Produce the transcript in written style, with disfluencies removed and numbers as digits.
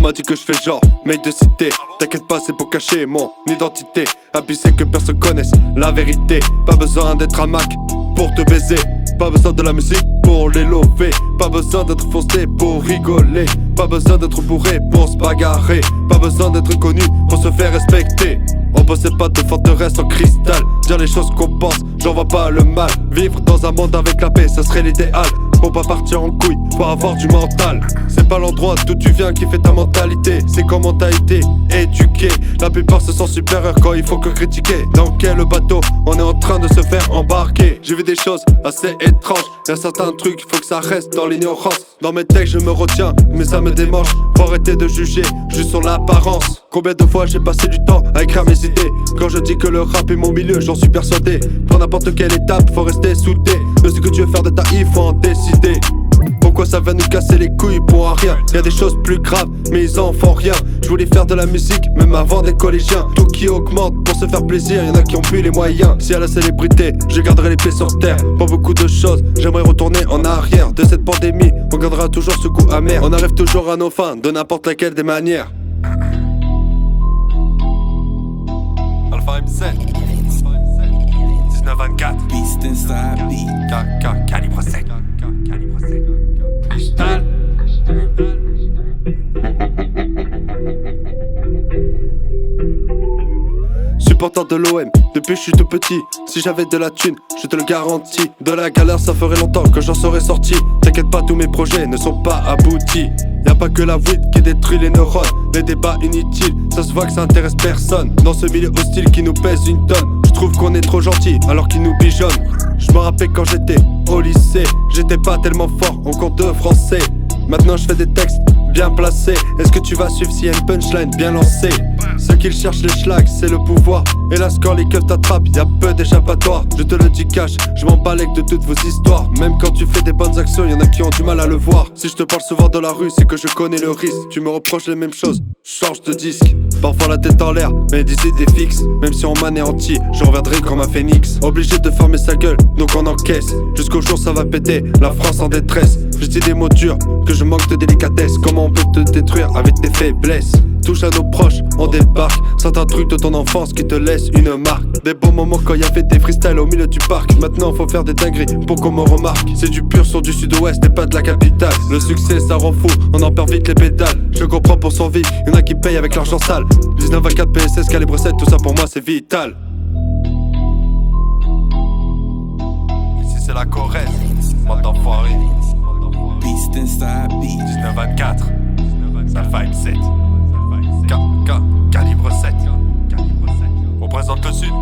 m'a dit que je fais genre mec de cité. T'inquiète pas, c'est pour cacher mon identité. Abusé que personne connaisse la vérité. Pas besoin d'être un Mac pour te baiser. Pas besoin de la musique pour les lever. Pas besoin d'être foncé pour rigoler. Pas besoin d'être bourré pour se bagarrer. Pas besoin d'être connu pour se faire respecter. On possède pas de forteresse en cristal. Dire les choses qu'on pense, j'en vois pas le mal. Vivre dans un monde avec la paix, ça serait l'idéal. Pour pas partir en couille, pour avoir du mental. C'est pas l'endroit d'où tu viens qui fait ta mentalité. C'est comment t'as été éduqué. La plupart se sentent supérieurs quand il faut que critiquer. Dans quel bateau on est en train de se faire embarquer? J'ai vu des choses assez étranges. Y'a certains trucs, faut que ça reste dans l'ignorance. Dans mes textes je me retiens, mais ça me démange. Faut arrêter de juger, juste sur l'apparence. Combien de fois j'ai passé du temps à écrire mes idées. Quand je dis que le rap est mon milieu, j'en suis persuadé. Pour n'importe quelle étape, faut rester soudé. De ce que tu veux faire de ta vie, faut en décider. Pourquoi ça va nous casser les couilles pour un rien? Y'a des choses plus graves, mais ils en font rien. Je voulais faire de la musique, même avant des collégiens. Tout qui augmente pour se faire plaisir, y'en a qui ont plus les moyens. Si à la célébrité, je garderai les pieds sur terre. Pas beaucoup de choses, j'aimerais retourner en arrière. De cette pandémie, on gardera toujours ce goût amer. On arrive toujours à nos fins, de n'importe laquelle des manières. Alpha M7 1924 Beast inside beat. Calibre 7 Supporter de l'OM, depuis que je suis tout petit. Si j'avais de la thune, je te le garantis. De la galère ça ferait longtemps que j'en serais sorti. T'inquiète pas, tous mes projets ne sont pas aboutis. Y'a pas que la weed qui détruit les neurones. Les débats inutiles, ça se voit que ça intéresse personne. Dans ce milieu hostile qui nous pèse une tonne. Je trouve qu'on est trop gentil alors qu'ils nous bijonnent. Je me rappelle quand j'étais au lycée, j'étais pas tellement fort en cours de français. Maintenant je fais des textes bien placés. Est-ce que tu vas suivre s'il y a une punchline bien lancée? Ceux qui cherchent les schlags, c'est le pouvoir. Et là quand les keufs t'attrapent, y'a peu d'échappatoire. Je te le dis cash, je m'en balèque de toutes vos histoires. Même quand tu fais des bonnes actions, y'en a qui ont du mal à le voir. Si je te parle souvent de la rue, c'est que je connais le risque. Tu me reproches les mêmes choses, change de disque. Parfois la tête en l'air, mais des idées fixes. Même si on m'anéantit, je reviendrai comme un phénix. Obligé de fermer sa gueule, donc on encaisse. Jusqu'au jour ça va péter, la France en détresse. Je dis des mots durs, que je manque de délicatesse. Comment on peut te détruire avec tes faiblesses? Touche à nos proches, on débarque. Certains trucs de ton enfance qui te laissent une marque. Des bons moments quand y'avait des freestyles au milieu du parc. Maintenant faut faire des dingueries pour qu'on me remarque. C'est du pur son du sud-ouest et pas de la capitale. Le succès ça rend fou, on en perd vite les pédales. Je comprends pour survivre, y'en a qui payent avec l'argent sale. 1924 PSS, calibre 7, tout ça pour moi c'est vital. Ici c'est la Corrèze, bande d'enfoirés. Beast inside beat. 1924 Alpha M7 calibre 7. On présente le sud.